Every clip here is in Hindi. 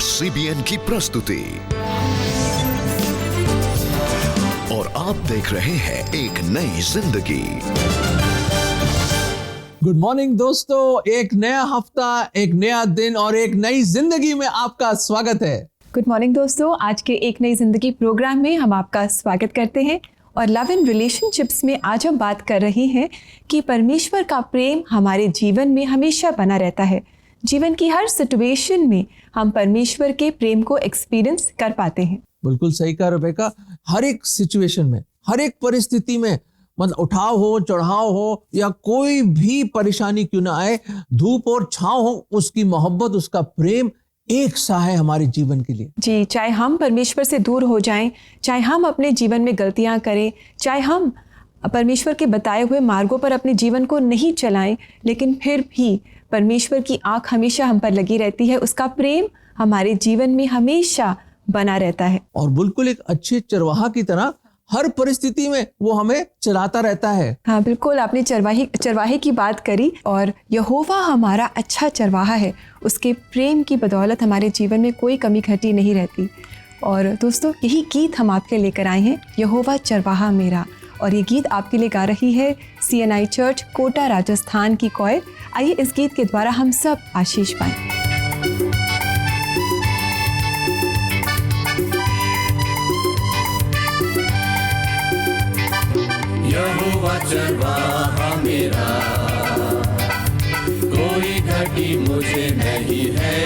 CBN की प्रस्तुति और आप देख रहे हैं एक नई जिंदगी। गुड मॉर्निंग दोस्तों, एक नया हफ्ता, एक नया दिन और एक नई जिंदगी में आपका स्वागत है। गुड मॉर्निंग दोस्तों, आज के एक नई जिंदगी प्रोग्राम में हम आपका स्वागत करते हैं और लव इन रिलेशनशिप्स में आज हम बात कर रहे हैं कि परमेश्वर का प्रेम हमारे जीवन में हमेशा बना रहता है। जीवन की हर सिचुएशन में हम परमेश्वर के प्रेम को एक्सपीरियंस कर पाते हैं। बिल्कुल सही कहा रेबेका, हर एक सिचुएशन में, हर एक परिस्थिति में, मतलब उठाव हो, चढ़ाव हो या कोई भी परेशानी क्यों ना आए, धूप और छांव हो, उसकी मोहब्बत, उसका प्रेम एक सा है हमारे जीवन के लिए। जी, चाहे हम परमेश्वर से दूर हो जाएं, चाहे हम अपने जीवन में गलतियां करें, चाहे हम परमेश्वर के बताए हुए मार्गों पर अपने जीवन को नहीं चलाएं, लेकिन फिर भी परमेश्वर की आंख हमेशा हम पर लगी रहती है। उसका प्रेम हमारे जीवन में हमेशा बना रहता है और बिल्कुल एक अच्छे चरवाहा की तरह हर परिस्थिति में वो हमें चलाता रहता है। हाँ बिल्कुल, आपने चरवाहे की बात करी और यहोवा हमारा अच्छा चरवाहा है। उसके प्रेम की बदौलत हमारे जीवन में कोई कमी घटी नहीं रहती। और दोस्तों, यही गीत हम आपके लेकर आए हैं, यहोवा चरवाहा मेरा। और ये गीत आपके लिए गा रही है CNI चर्च कोटा राजस्थान की कोयर। आइए इस गीत के द्वारा हम सब आशीष पाएं। यहोवा चरवाहा मेरा, कोई घटी मुझे नहीं है।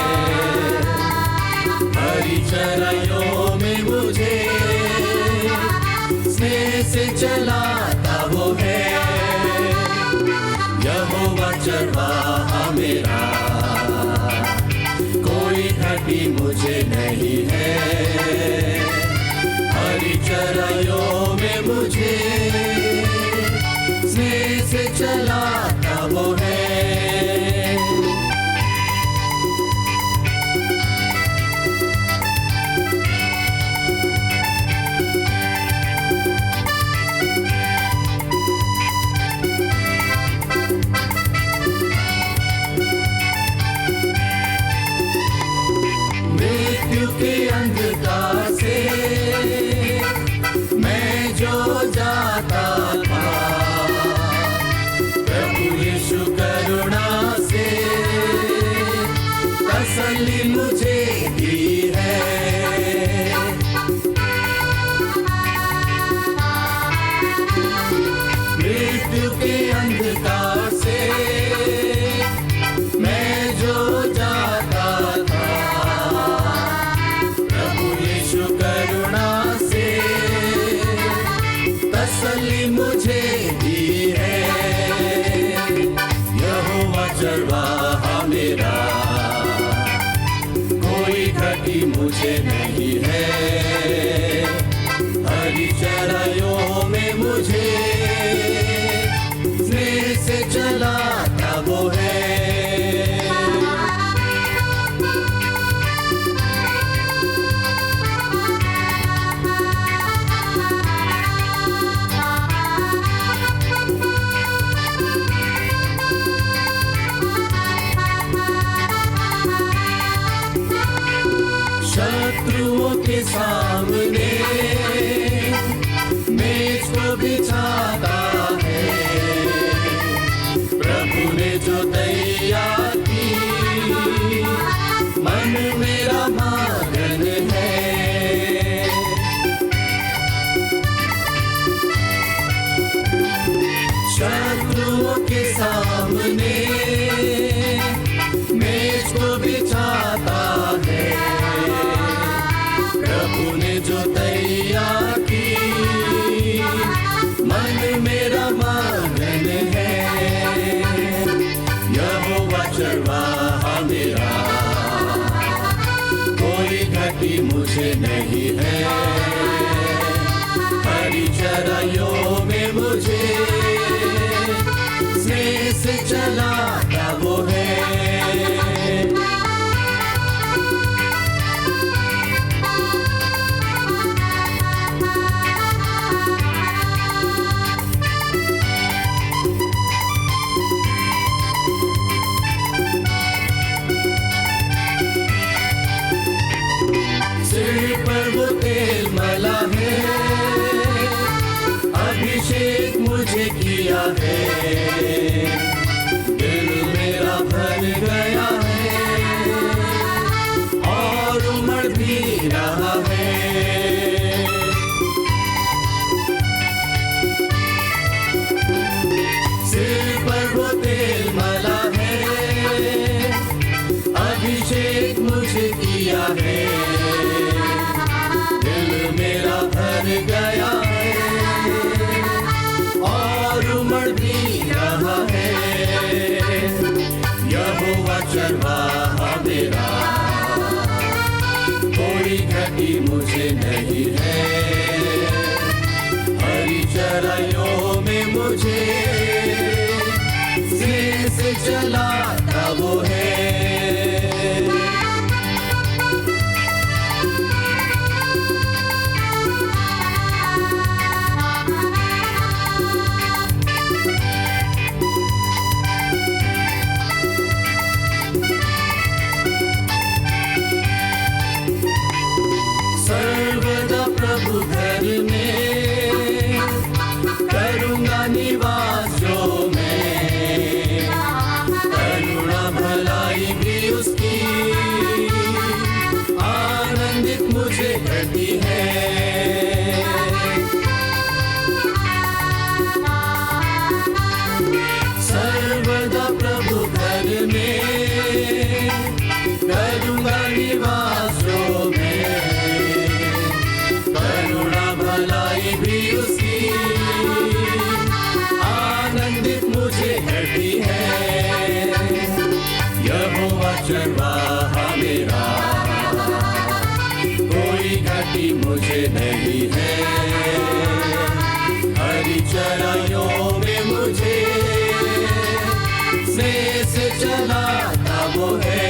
हरी चराइयों में मुझे स्नेह से चलाता वो है। यहोवा चरवाहा मेरा, कोई घटी मुझे नहीं है। हरी चराइयों में मुझे स्नेह से चलाता वो है। मृत्यु के अंधकार से मैं जो जाता था, यीशु करुणा से तसल्ली मुझे दी है। मृत्यु के अंधकार से मैं जो जाता था, प्रभु यीशु करुणा से तसल्ली मुझे दी है। चरवाहा मेरा, कोई घटी मुझे नहीं है। हरी चराइयों में मुझे स्नेह से चलाता वो है। शत्रुओं के सामने मेज को बिछाता है। प्रभु ने जो तैयार की, मन मेरा मगन है। शत्रुओं के सामने मेज को बिछाता है। प्रभु ने जो तैयार की, मन मेरा मगन है। यहोवा चरवाहा मेरा, कोई घटी मुझे नहीं है। हरी चराइयों में मुझे स्नेह से चलाता वो है। पर वो तेल मला है, अभिषेक मुझे किया है, दिल मेरा भर गया है और उमड़ भी रहा है। सिर पर वो तेल मला है, अभिषेक मुझे किया है, दिल मेरा भर गया है और उमड़ भी रहा है। यहोवा चरवाहा मेरा, कोई घटी मुझे नहीं है, हरी चराइयों में मुझे स्नेह से चलाता वो है। सर्वदा प्रभु घर में करूँगा निवास जो मैं, करुणा भलाई भी उसकी आनंदित मुझे करती है। सर्वदा प्रभु घर में करूँगा निवास जो मैं, करुणा भलाई भी उसकी आनंदित मुझे करती है। यहोवा चरवाहा मेरा, कोई घटी मुझे नहीं है, हरी चराइयों में मुझे स्नेह से चलाता वो है।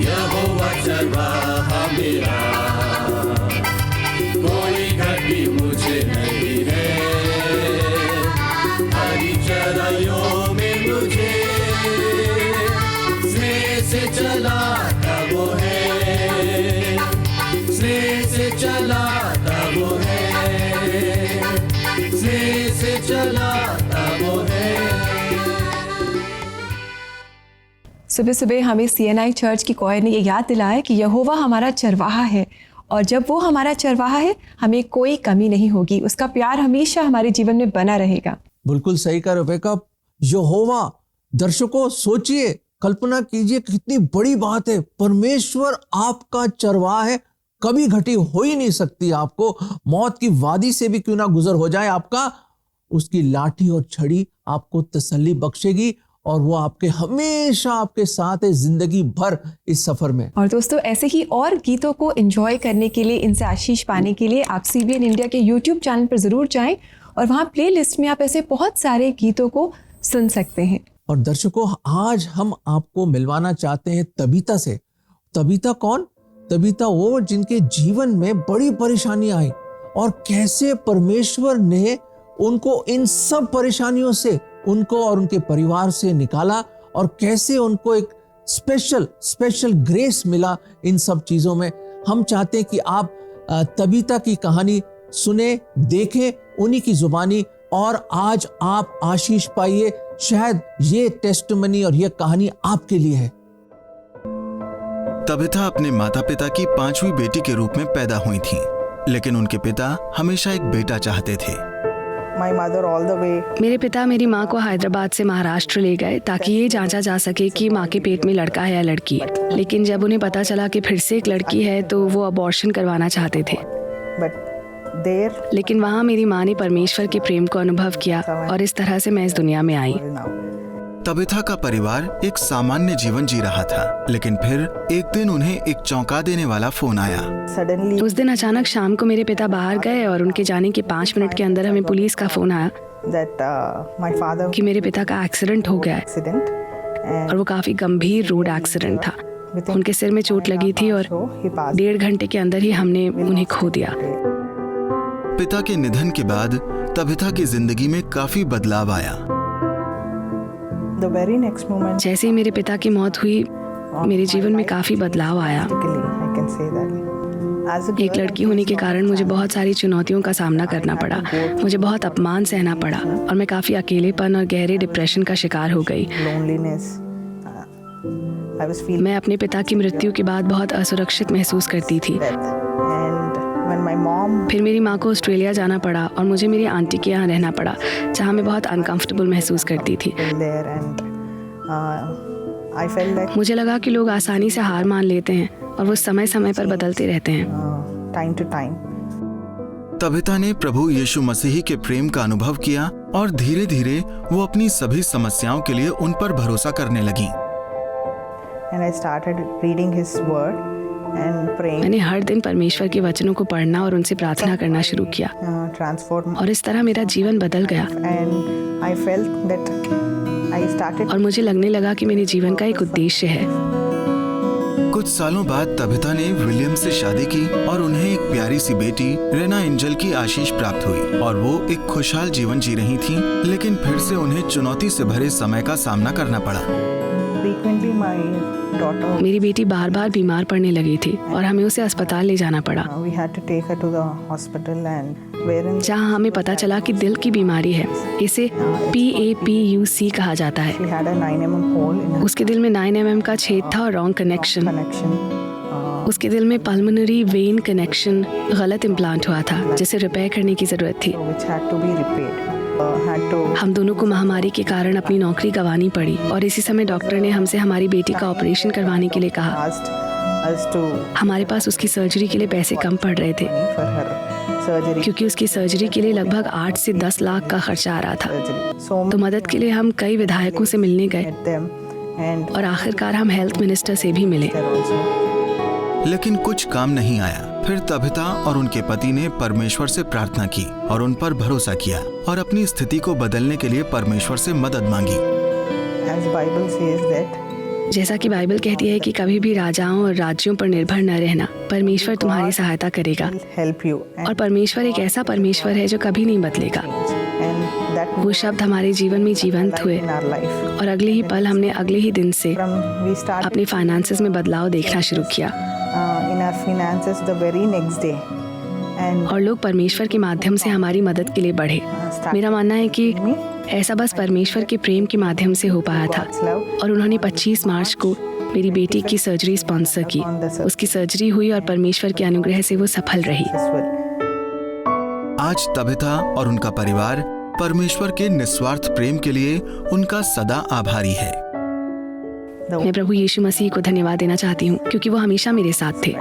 यहोवा चरवाहा मेरा, कोई घटी मुझे नहीं है, हरी चराइयों में मुझे स्नेह से चलाता वो है, स्नेह से चलाता वो है, स्नेह से चलाता वो है। सुबह सुबह हमें CNI चर्च की कॉयर ने ये याद दिलाया कि यहोवा हमारा चरवाहा है, और जब वो हमारा चरवाहा है हमें कोई कमी नहीं होगी, उसका प्यार हमेशा हमारे जीवन में बना रहेगा। बिल्कुल सही कह रहे हो। यहोवा, दर्शकों सोचिए, कल्पना कीजिए कितनी बड़ी बात है। परमेश्वर आपका चरवाहा है, कभी घटी हो ही नहीं सकती। आपको मौत की वादी से भी क्यों ना गुजर हो जाए, आपका उसकी लाठी और छड़ी आपको तसल्ली बख्शेगी और वो आपके हमेशा आपके साथ है जिंदगी भर इस सफर में। और दोस्तों, ऐसे ही और गीतों को एंजॉय करने के लिए, इनसे आशीष पाने के लिए आप CBN इंडिया के YouTube चैनल पर ज़रूर जाएं और वहाँ प्लेलिस्ट में आप ऐसे बहुत सारे गीतों को सुन सकते हैं। और दर्शकों, आज हम आपको मिलवाना चाहते हैं तबीता से। तबीता कौन? तबीता वो जिनके जीवन में बड़ी परेशानी आई और कैसे परमेश्वर ने उनको इन सब परेशानियों से, उनको और उनके परिवार से निकाला, और कैसे उनको एक स्पेशल ग्रेस मिला इन सब चीजों में। हम चाहते हैं कि आप तबीता की कहानी सुने, देखें उन्हीं की जुबानी, और आज आप आशीष पाइए। शायद ये टेस्टिमनी और ये कहानी आपके लिए है। तबीता अपने माता पिता की 5वीं बेटी के रूप में पैदा हुई थी, लेकिन उनके पिता हमेशा एक बेटा चाहते थे। मेरे पिता मेरी माँ को हैदराबाद से महाराष्ट्र ले गए ताकि ये जांचा जा सके कि माँ के पेट में लड़का है या लड़की। लेकिन जब उन्हें पता चला कि फिर से एक लड़की है तो वो अबॉर्शन करवाना चाहते थे। लेकिन वहाँ मेरी माँ ने परमेश्वर के प्रेम को अनुभव किया और इस तरह से मैं इस दुनिया में आई। तबीता का परिवार एक सामान्य जीवन जी रहा था, लेकिन फिर एक दिन उन्हें एक चौंका देने वाला फोन आया। उस दिन अचानक शाम को मेरे पिता बाहर गए और उनके जाने के 5 मिनट के अंदर हमें पुलिस का फोन आया कि मेरे पिता का एक्सीडेंट हो गया है और वो काफी गंभीर रोड एक्सीडेंट था। उनके सिर में चोट लगी थी और 1.5 घंटे के अंदर ही हमने उन्हें खो दिया। पिता के निधन के बाद तबीता की जिंदगी में काफी बदलाव आया। जैसे ही मेरे पिता की मौत हुई, मेरे जीवन में काफी बदलाव आया। एक लड़की होने के कारण मुझे बहुत सारी चुनौतियों का सामना करना पड़ा। मुझे बहुत अपमान सहना पड़ा और मैं काफ़ी अकेलेपन और गहरे डिप्रेशन का शिकार हो गई। मैं अपने पिता की मृत्यु के बाद बहुत असुरक्षित महसूस करती थी। फिर मेरी माँ को ऑस्ट्रेलिया जाना पड़ा और मुझे मेरी आंटी के यहाँ रहना पड़ा, जहाँ मैं बहुत अनकंफर्टेबल महसूस करती थी। मुझे लगा कि लोग आसानी से हार मान लेते हैं और वो समय समय पर बदलते रहते हैं। तबिता ने प्रभु यीशु मसीह के प्रेम का अनुभव किया और धीरे धीरे वो अपनी सभी समस्याओं के लिए उन पर भरोसा करने लगी। मैंने हर दिन परमेश्वर के वचनों को पढ़ना और उनसे प्रार्थना करना शुरू किया और इस तरह मेरा जीवन बदल गया। और मुझे लगने लगा कि मेरे जीवन का एक उद्देश्य है। कुछ सालों बाद तबिता ने विलियम से शादी की और उन्हें एक प्यारी सी बेटी रेना एंजल की आशीष प्राप्त हुई और वो एक खुशहाल जीवन जी रही थीं, लेकिन फिर से उन्हें चुनौती से भरे समय का सामना करना पड़ा। मेरी बेटी बार बार बीमार पड़ने लगी थी और हमें उसे अस्पताल ले जाना पड़ा, जहां हमें पता चला कि दिल की बीमारी है। इसे PAPUC कहा जाता है। उसके दिल में 9 mm का छेद था और रॉन्ग कनेक्शन। उसके दिल में पल्मोनरी वेन कनेक्शन गलत इम्प्लांट हुआ था, जिसे रिपेयर करने की जरूरत थी। हम दोनों को महामारी के कारण अपनी नौकरी गंवानी पड़ी और इसी समय डॉक्टर ने हमसे हमारी बेटी का ऑपरेशन करवाने के लिए कहा। हमारे पास उसकी सर्जरी के लिए पैसे कम पड़ रहे थे, क्योंकि उसकी सर्जरी के लिए लगभग 8 से 10 लाख का खर्चा आ रहा था। तो मदद के लिए हम कई विधायकों से मिलने गए और आखिरकार हम हेल्थ मिनिस्टर से भी मिले, लेकिन कुछ काम नहीं आया। फिर तबिता और उनके पति ने परमेश्वर से प्रार्थना की और उन पर भरोसा किया और अपनी स्थिति को बदलने के लिए परमेश्वर से मदद मांगी। जैसा कि बाइबल कहती है कि कभी भी राजाओं और राज्यों पर निर्भर न रहना, परमेश्वर तुम्हारी सहायता करेगा। और परमेश्वर एक ऐसा परमेश्वर है जो कभी नहीं बदलेगा। वो शब्द हमारे जीवन में जीवंत हुए और अगले ही पल हमने अगले ही दिन से अपने फाइनेंसेस में बदलाव देखना शुरू किया। और लोग परमेश्वर के माध्यम से हमारी मदद के लिए बढ़े। मेरा मानना है कि ऐसा बस परमेश्वर के प्रेम के माध्यम से हो पाया था। और उन्होंने 25 मार्च को मेरी बेटी की सर्जरी स्पॉन्सर की। उसकी सर्जरी हुई और परमेश्वर के अनुग्रह से वो सफल रही। आज तबिता और उनका परिवार परमेश्वर के निस्वार्थ प्रेम के लिए उनका सदा आभारी है। मैं प्रभु यीशु मसीह को धन्यवाद देना चाहती हूँ, क्योंकि वो हमेशा मेरे साथ थे।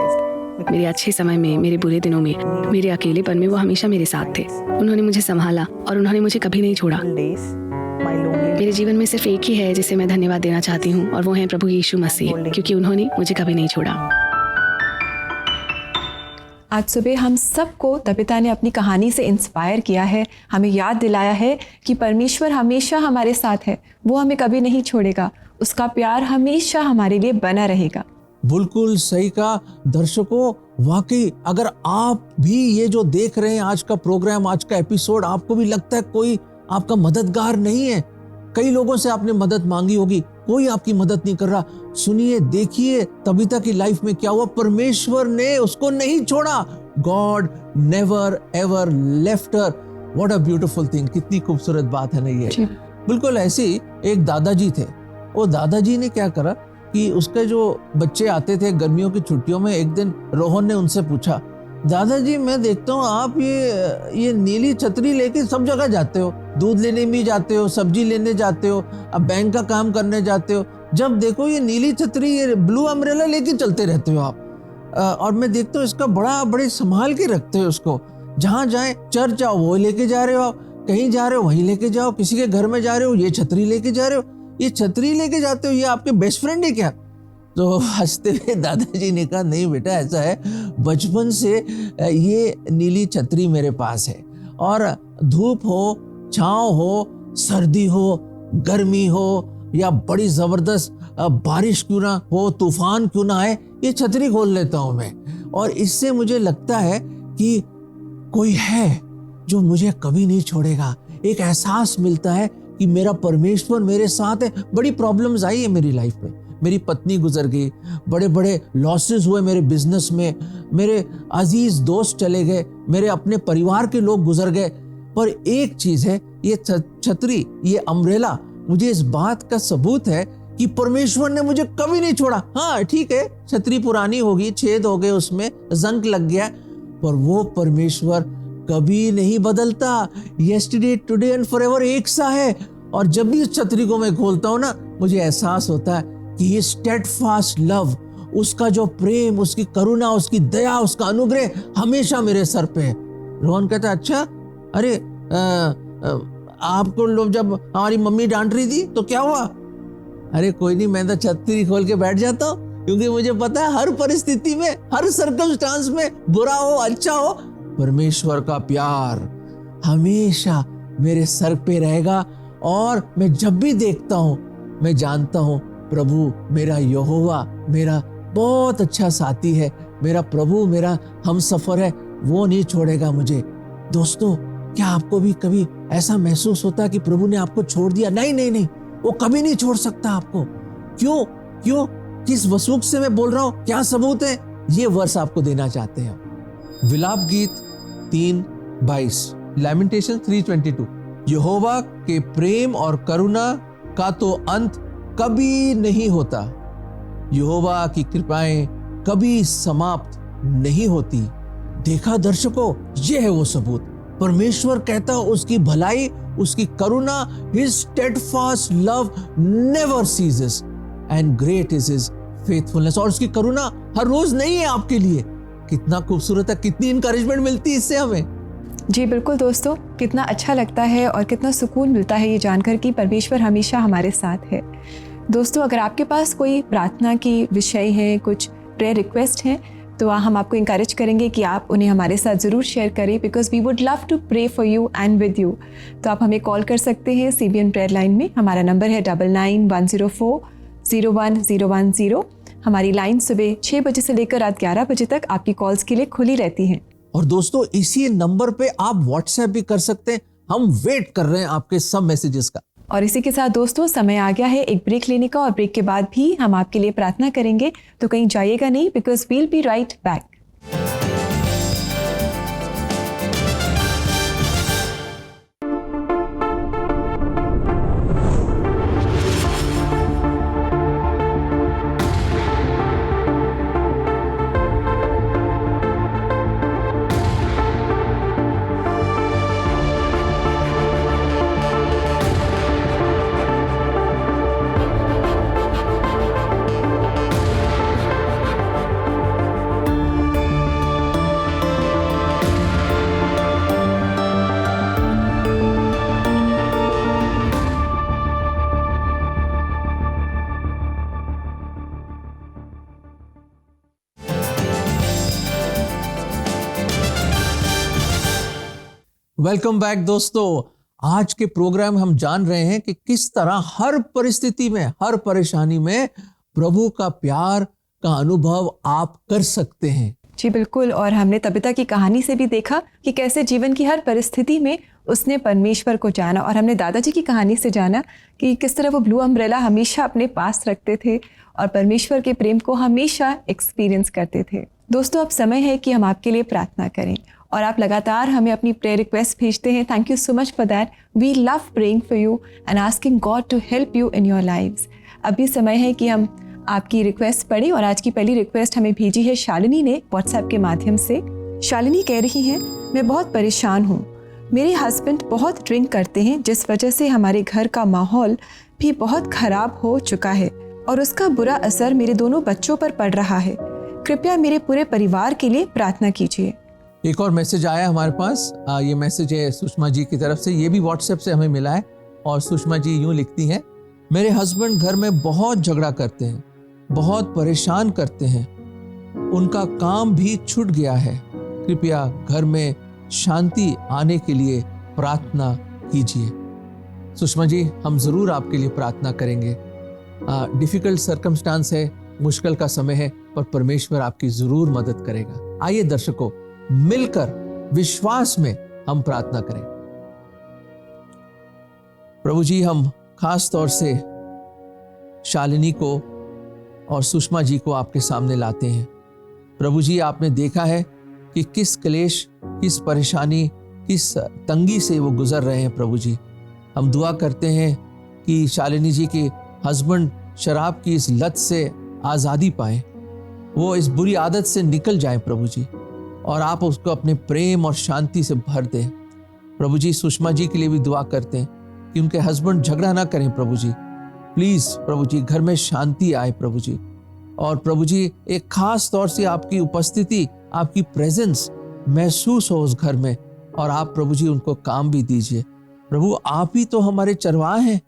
मेरे अच्छे समय में, मेरे बुरे दिनों में, मेरे अकेलेपन में वो हमेशा मेरे साथ थे। उन्होंने मुझे संभाला और उन्होंने मुझे कभी नहीं छोड़ा। मेरे जीवन में सिर्फ एक ही है जिसे मैं धन्यवाद देना चाहती हूँ, और वो है प्रभु यीशु मसीह, क्योंकि उन्होंने मुझे कभी नहीं छोड़ा। आज सुबह हम सबको तबिता ने अपनी कहानी से इंस्पायर किया है, हमें याद दिलाया है कि परमेश्वर हमेशा हमारे साथ है। वो हमें कभी नहीं छोड़ेगा, उसका प्यार हमेशा हमारे लिए बना रहेगा। बिल्कुल सही कहा दर्शकों। वाकई अगर आप भी ये जो देख रहे हैं आज का प्रोग्राम, आज का एपिसोड, आपको भी लगता है कोई आपका मददगार नहीं है, कई लोगों से आपने मदद मांगी होगी, कोई आपकी मदद नहीं कर रहा, सुनिए, देखिए तबिता की लाइफ में क्या हुआ। परमेश्वर ने उसको नहीं छोड़ा। God never ever left her. What a beautiful thing. कितनी खूबसूरत बात है ना ये। बिल्कुल ऐसी एक दादाजी थे। वो दादाजी ने क्या करा कि उसके जो बच्चे आते थे गर्मियों की छुट्टियों में, एक दिन रोहन ने उनसे पूछा, दादाजी मैं देखता हूँ आप ये नीली छतरी लेके सब जगह जाते हो, दूध लेने भी जाते हो, सब्जी लेने जाते हो, अब बैंक का काम करने जाते हो, जब देखो ये नीली छतरी, ये ब्लू अम्ब्रेला लेके चलते रहते हो आप, और मैं देखता हूँ इसका बड़े संभाल के रखते हो उसको। जहाँ जाए, चर्च जाओ वो लेके जा रहे हो, आप कहीं जा रहे हो वहीं लेके जाओ, किसी के घर में जा rहे हो ये छतरी लेके जा रहे हो, ये छतरी लेके जाते हो, ये आपके बेस्ट फ्रेंड है क्या? तो हंसते हुए दादाजी ने कहा, नहीं बेटा ऐसा है, बचपन से ये नीली छतरी मेरे पास है, और धूप हो, छाँव हो, सर्दी हो, गर्मी हो, या बड़ी जबरदस्त बारिश क्यों ना हो, तूफान क्यों ना आए, ये छतरी खोल लेता हूं मैं, और इससे मुझे लगता है कि कोई है जो मुझे कभी नहीं छोड़ेगा। एक एहसास मिलता है कि मेरा परमेश्वर मेरे साथ है। बड़ी प्रॉब्लम्स आई है मेरी लाइफ में, मेरी पत्नी गुजर गई, बड़े बड़े लॉसेस हुए मेरे बिजनेस में, मेरे अजीज दोस्त चले गए, मेरे अपने परिवार के लोग गुजर गए, पर एक चीज है, ये छतरी, ये अम्ब्रेला मुझे इस बात का सबूत है कि परमेश्वर ने मुझे कभी नहीं छोड़ा। हाँ ठीक है, छतरी पुरानी होगी, छेद हो गए, उसमें जंग लग गया, पर वो परमेश्वर कभी नहीं बदलता। यस्टरडे, टुडे एंड फॉरएवर एक सा है। और जब भी उस छतरी को मैं खोलता हूं ना, मुझे एहसास होता है कि ये स्टेडफास्ट लव, उसका जो प्रेम, उसकी करुणा, उसकी दया, उसका अनुग्रह हमेशा मेरे सर पे है। रोहन कहता है, अच्छा, अरे आपको लोग जब हमारी मम्मी डांट रही थी तो क्या हुआ? अरे कोई नहीं, मैं तो छतरी खोल के बैठ जाता हूँ, क्योंकि मुझे पता है हर परिस्थिति में, हर सर्कमस्टांस में, बुरा हो अच्छा हो, परमेश्वर का प्यार हमेशा मेरे सर पे रहेगा। और मैं जब भी देखता हूं, मैं जानता हूं प्रभु मेरा यहोवा मेरा बहुत अच्छा साथी है, मेरा प्रभु मेरा हमसफर है, वो नहीं छोड़ेगा मुझे। दोस्तों, क्या आपको भी कभी ऐसा महसूस होता है कि प्रभु ने आपको छोड़ दिया? नहीं नहीं नहीं, वो कभी नहीं छोड़ सकता आपको। क्यों क्यों किस वसूख से मैं बोल रहा हूं? क्या सबूत है? ये वर्ष आपको देना चाहते हैं। विलाप गीत 3:22, लैमेंटेशन 3:22। यहोवा के प्रेम और करुणा का तो अंत कभी नहीं होता, यहोवा की कृपाएं कभी समाप्त नहीं होती। देखा दर्शकों, ये है वो सबूत। परमेश्वर कहता उसकी भलाई, उसकी करुणा, his steadfast love never ceases and great is his faithfulness। और उसकी करुणा हर रोज नहीं है आपके लिए। कितना खूबसूरत है, कितनी इंकरेजमेंट मिलती है इससे हमें। जी बिल्कुल दोस्तों, कितना अच्छा लगता है और कितना सुकून मिलता है ये जानकर कि परमेश्वर हमेशा हमारे साथ है। दोस्तों, अगर आपके पास कोई प्रार्थना की विषय है, कुछ प्रेयर रिक्वेस्ट हैं, तो हम आपको इंकरेज करेंगे कि आप उन्हें हमारे साथ ज़रूर शेयर करें, because we would love to pray for you and with you. तो आप हमें कॉल कर सकते हैं CBN प्रेयर लाइन में। हमारा नंबर है 9991040110। हमारी लाइन सुबह 6 बजे से लेकर रात 11 बजे तक आपकी कॉल्स के लिए खुली रहती हैं। और दोस्तों, इसी नंबर पे आप व्हाट्सएप भी कर सकते हैं। हम वेट कर रहे हैं आपके सब मैसेजेस का। और इसी के साथ दोस्तों, समय आ गया है एक ब्रेक लेने का, और ब्रेक के बाद भी हम आपके लिए प्रार्थना करेंगे, तो कहीं जाइएगा नहीं, because we'll be right back. Welcome back दोस्तों। आज के प्रोग्राम हम जान रहे हैं कि किस तरह हर परिस्थिति में, हर परेशानी में प्रभु का प्यार का अनुभव आप कर सकते हैं। जी बिल्कुल, और हमने तबिता की कहानी से भी देखा कि कैसे जीवन की हर परिस्थिति में उसने परमेश्वर को जाना, और हमने दादाजी की कहानी से जाना कि किस तरह वो ब्लू अम्ब्रेला हमेशा अपने पास रखते थे और परमेश्वर के प्रेम को हमेशा एक्सपीरियंस करते थे। दोस्तों, अब समय है कि हम आपके लिए प्रार्थना करें, और आप लगातार हमें अपनी प्रेयर रिक्वेस्ट भेजते हैं। Thank you so much for that. We love praying for you and asking God to help you in your lives. अभी समय है कि हम आपकी रिक्वेस्ट पढ़ें, और आज की पहली रिक्वेस्ट हमें भेजी है शालिनी ने व्हाट्सएप के माध्यम से। शालिनी कह रही हैं, मैं बहुत परेशान हूँ। मेरे हस्बैंड बहुत ड्रिंक करते हैं, जिस वजह से हमारे घर का माहौल भी बहुत खराब हो चुका है, और उसका बुरा असर मेरे दोनों बच्चों पर पड़ रहा है। कृपया मेरे पूरे परिवार के लिए प्रार्थना कीजिए। एक और मैसेज आया हमारे पास। ये मैसेज है सुषमा जी की तरफ से, ये भी व्हाट्सएप से हमें मिला है। और सुषमा जी यूं लिखती हैं, मेरे हस्बैंड घर में बहुत झगड़ा करते हैं, बहुत परेशान करते हैं, उनका काम भी छूट गया है। कृपया घर में शांति आने के लिए प्रार्थना कीजिए। सुषमा जी, हम जरूर आपके लिए प्रार्थना करेंगे। डिफिकल्ट सर्कमस्टांस है, मुश्किल का समय है, पर परमेश्वर आपकी जरूर मदद करेगा। आइए दर्शकों, मिलकर विश्वास में हम प्रार्थना करें। प्रभु जी, हम खास तौर से शालिनी को और सुषमा जी को आपके सामने लाते हैं। प्रभु जी, आपने देखा है कि किस क्लेश, किस परेशानी, किस तंगी से वो गुजर रहे हैं। प्रभु जी, हम दुआ करते हैं कि शालिनी जी के हस्बैंड शराब की इस लत से आज़ादी पाएं, वो इस बुरी आदत से निकल जाएं प्रभु जी, और आप उसको अपने प्रेम और शांति से भर दें। प्रभु जी, सुषमा जी के लिए भी दुआ करते हैं कि उनके हस्बैंड झगड़ा ना करें प्रभु जी। प्लीज प्रभु जी, घर में शांति आए प्रभु जी। और प्रभु जी, एक खास तौर से आपकी उपस्थिति, आपकी प्रेजेंस महसूस हो उस घर में, और आप प्रभु जी उनको काम भी दीजिए। प्रभु, आप ही तो हमारे चरवाहे हैं,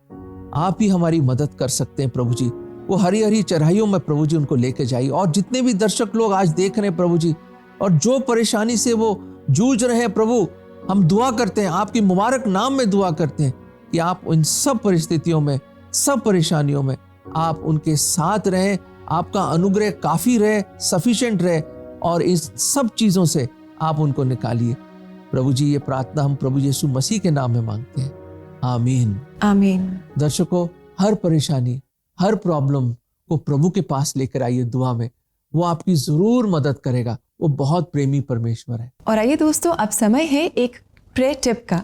आप ही हमारी मदद कर सकते हैं प्रभु जी। वो हरी हरी चढ़ाइयों में प्रभु जी उनको लेके जाइए। और जितने भी दर्शक लोग आज देख रहे हैं प्रभु जी, और जो परेशानी से वो जूझ रहे हैं प्रभु, हम दुआ करते हैं, आपकी मुबारक नाम में दुआ करते हैं कि आप उन सब परिस्थितियों में, सब परेशानियों में आप उनके साथ रहें, आपका अनुग्रह काफी रहे, सफिशिएंट रहे, और इस सब चीजों से आप उनको निकालिए प्रभु जी। ये प्रार्थना हम प्रभु यीशु मसीह के नाम में मांगते हैं, आमीन आमीन। दर्शकों, हर परेशानी, हर प्रॉब्लम को प्रभु के पास लेकर आइए दुआ में, वो आपकी जरूर मदद करेगा। वो बहुत प्रेमी परमेश्वर है। और आइए दोस्तों, अब समय है एक प्रेयर टिप का।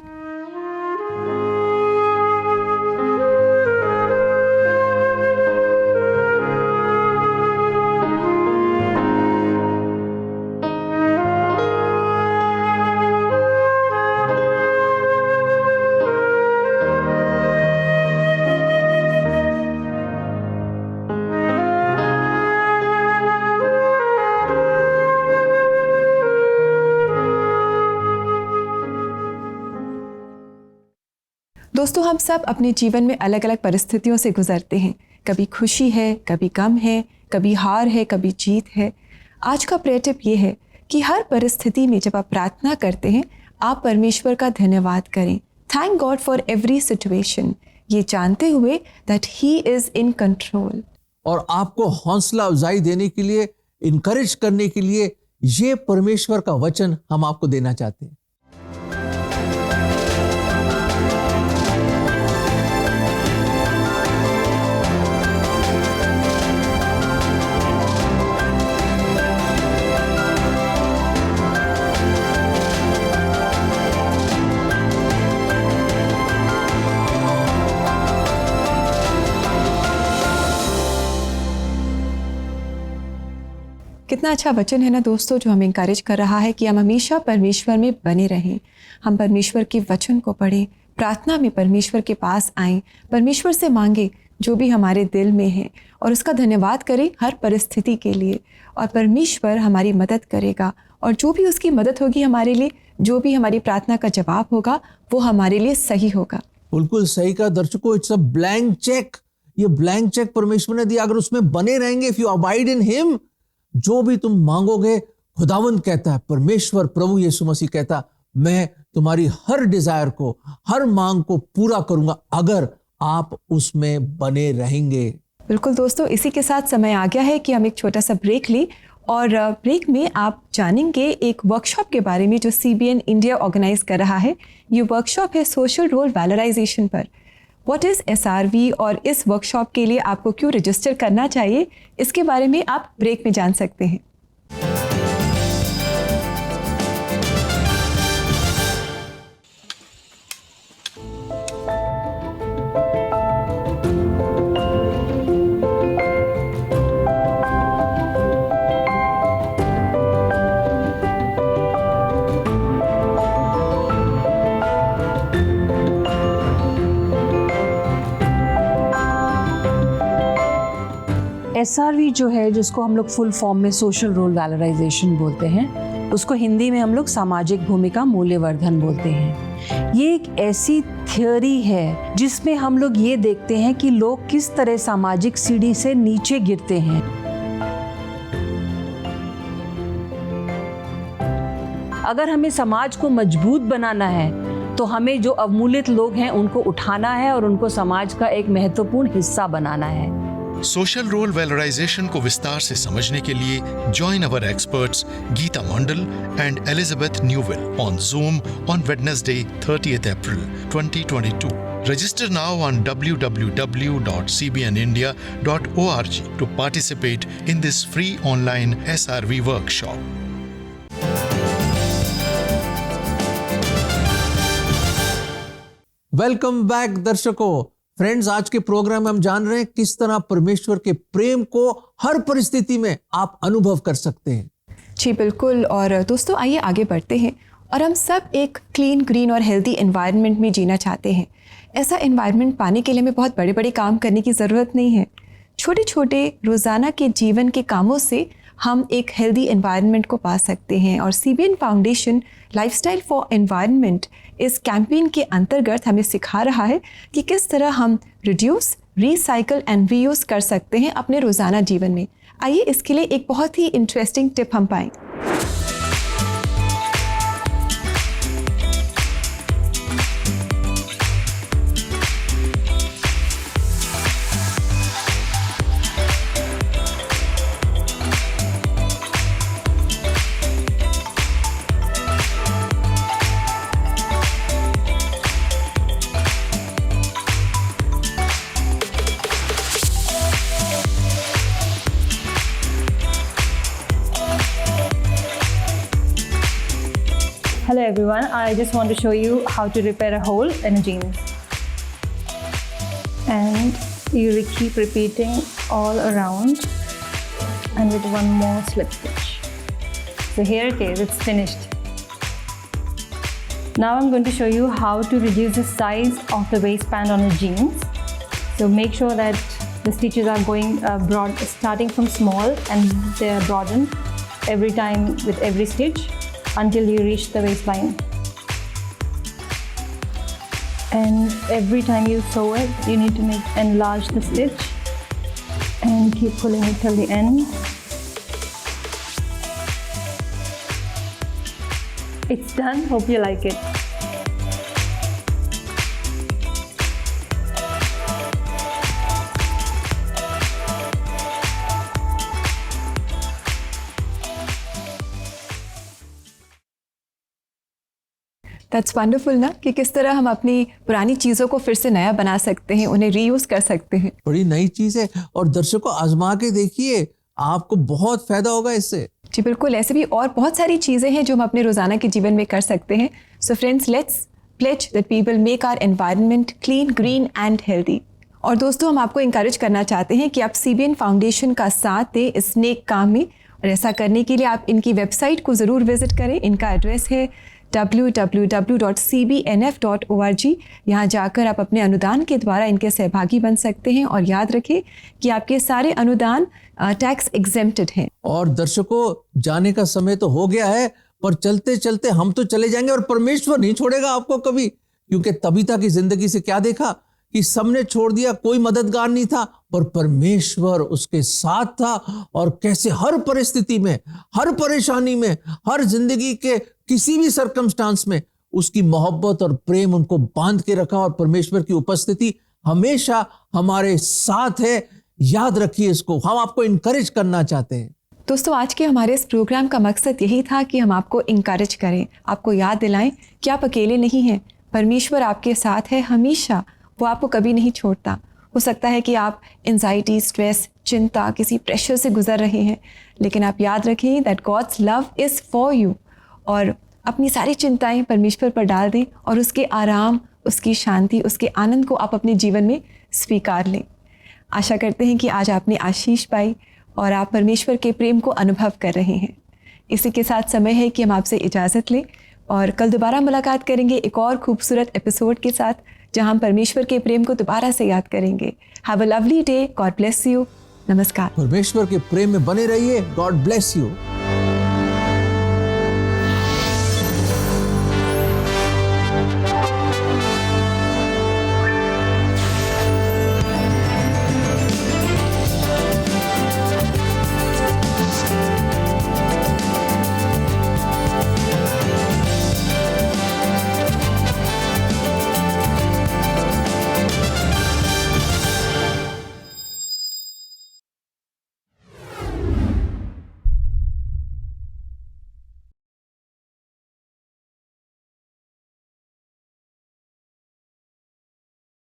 दोस्तों, हम सब अपने जीवन में अलग अलग परिस्थितियों से गुजरते हैं। कभी खुशी है, कभी गम है, कभी हार है, कभी जीत है। आज का प्रेयर टिप ये है कि हर परिस्थिति में जब आप प्रार्थना करते हैं, आप परमेश्वर का धन्यवाद करें। Thank God for every situation, ये जानते हुए that he is in control. और आपको हौसला अफजाई देने के लिए, इनकरेज करने के लिए ये परमेश्वर का वचन हम आपको देना चाहते हैं। कितना अच्छा वचन है ना दोस्तों, जो हमें इंकरेज कर रहा है कि हम हमेशा परमेश्वर में बने रहें। हम परमेश्वर के वचन को पढ़ें, प्रार्थना में परमेश्वर के पास आएं, परमेश्वर से मांगे जो भी हमारे दिल में है, और उसका धन्यवाद करें हर परिस्थिति के लिए। और परमेश्वर हमारी मदद करेगा, और जो भी उसकी मदद होगी हमारे लिए, जो भी हमारी प्रार्थना का जवाब होगा, वो हमारे लिए सही होगा। बिल्कुल सही कहा दर्शकों, इट्स अ ब्लैंक चेक। ये ब्लैंक चेक परमेश्वर ने दिया, अगर उसमें बने रहेंगे, if you abide in him, जो भी तुम मांगोगे, खुदावंद कहता है, परमेश्वर प्रभु यीशु मसीह कहता, मैं तुम्हारी हर डिजायर को, हर मांग को पूरा करूंगा अगर आप उसमें बने रहेंगे। बिल्कुल दोस्तों, इसी के साथ समय आ गया है कि हम एक छोटा सा ब्रेक लें, और ब्रेक में आप जानेंगे एक वर्कशॉप के बारे में जो CBN इंडिया ऑर्गेनाइज कर रहा है। ये वर्कशॉप है सोशल रोल वैलोराइजेशन पर। व्हाट इज़ SRV, और इस वर्कशॉप के लिए आपको क्यों रजिस्टर करना चाहिए, इसके बारे में आप ब्रेक में जान सकते हैं। SRV जो है, जिसको हम लोग फुल फॉर्म में सोशल रोल वैलोराइजेशन बोलते हैं, उसको हिंदी में हम लोग सामाजिक भूमिका मूल्यवर्धन बोलते हैं। ये एक ऐसी थियोरी है जिसमें हम लोग ये देखते हैं कि लोग किस तरह सामाजिक सीढ़ी से नीचे गिरते हैं। अगर हमें समाज को मजबूत बनाना है तो हमें जो अवमूल्यित लोग हैं उनको उठाना है और उनको समाज का एक महत्वपूर्ण हिस्सा बनाना है। सोशल रोल वैलोराइजेशन को विस्तार से समझने के लिए join our experts Geeta Mandal and Elizabeth Newell on Zoom on Wednesday 30th April 2022 Register now on www.cbnindia.org to participate in this free online SRV workshop. Welcome back दर्शकों। फ्रेंड्स, आज के प्रोग्राम में हम जान रहे हैं किस तरह परमेश्वर के प्रेम को हर परिस्थिति में आप अनुभव कर सकते हैं। जी बिल्कुल। और दोस्तों आइए आगे बढ़ते हैं। और हम सब एक क्लीन, ग्रीन और हेल्दी एनवायरनमेंट में जीना चाहते हैं। ऐसा एनवायरनमेंट पाने के लिए हमें बहुत बड़े बड़े काम करने की ज़रूरत नहीं है। छोटे छोटे रोज़ाना के जीवन के कामों से हम एक हेल्दी एनवायरनमेंट को पा सकते हैं। और CBN foundation lifestyle for environment इस कैंपेन के अंतर्गत हमें सिखा रहा है कि किस तरह हम रिड्यूस, रिसाइकल एंड रीयूज़ कर सकते हैं अपने रोज़ाना जीवन में। आइए इसके लिए एक बहुत ही इंटरेस्टिंग टिप हम पाएं। Hello everyone, I just want to show you how to repair a hole in a jeans. And you keep repeating all around and with one more slip stitch. So here it is, it's finished. Now I'm going to show you how to reduce the size of the waistband on a jeans. So make sure that the stitches are going broad, starting from small, and they are broadened every time with every stitch until you reach the waistline. And every time you sew it, you need to enlarge the stitch and keep pulling it till the end. It's done. Hope you like it. That's wonderful ना, कि किस तरह हम अपनी पुरानी चीज़ों को फिर से नया बना सकते हैं, उन्हें रीयूज़ कर सकते हैं। बड़ी नई चीज़ है और दर्शकों आजमा के देखिए, आपको बहुत फायदा होगा इससे। जी बिल्कुल। ऐसे भी और बहुत सारी चीज़ें हैं जो हम अपने रोज़ाना के जीवन में कर सकते हैं। So friends, let's pledge that we will make our environment clean, green and healthy. और दोस्तों, हम आपको इंकरेज करना चाहते हैं कि आप CBN फाउंडेशन का साथ दें इस नेक काम में। और ऐसा करने के लिए आप इनकी वेबसाइट को ज़रूर विजिट करें। इनका एड्रेस है www.cbnf.org। यहाँ जाकर आप अपने अनुदान के द्वारा इनके सहभागी बन सकते हैं। और याद रखें कि आपके सारे अनुदान टैक्स एग्जेम्प्टेड हैं। और दर्शकों, जाने का समय तो हो गया है, पर चलते चलते हम तो चले जाएंगे और परमेश्वर नहीं छोड़ेगा आपको कभी। क्योंकि तबीता की जिंदगी से क्या देखा कि सबने छोड़ दिया, कोई मददगार नहीं था, पर परमेश्वर उसके साथ था। और कैसे हर परिस्थिति में, हर परेशानी में, हर जिंदगी के किसी भी सर्कमस्टांस में उसकी मोहब्बत और प्रेम उनको बांध के रखा। और परमेश्वर की उपस्थिति हमेशा हमारे साथ है। याद रखिए इसको, हम आपको इनकरेज करना चाहते हैं। दोस्तों, आज के हमारे इस प्रोग्राम का मकसद यही था कि हम आपको इनकरेज करें, आपको याद दिलाएं कि आप अकेले नहीं हैं। परमेश्वर आपके साथ है हमेशा, वो आपको कभी नहीं छोड़ता। हो सकता है कि आप एंजाइटी, स्ट्रेस, चिंता, किसी प्रेशर से गुजर रहे हैं, लेकिन आप याद रखें that God's love is for you. और अपनी सारी चिंताएं परमेश्वर पर डाल दें और उसके आराम, उसकी शांति, उसके आनंद को आप अपने जीवन में स्वीकार लें। आशा करते हैं कि आज आपने आशीष पाई और आप परमेश्वर के प्रेम को अनुभव कर रहे हैं। इसी के साथ समय है कि हम आपसे इजाज़त लें और कल दोबारा मुलाकात करेंगे एक और खूबसूरत एपिसोड के साथ, जहां हम परमेश्वर के प्रेम को दोबारा से याद करेंगे। Have a lovely day. God bless you. नमस्कार। परमेश्वर के प्रेम में बने रहिए। God bless you.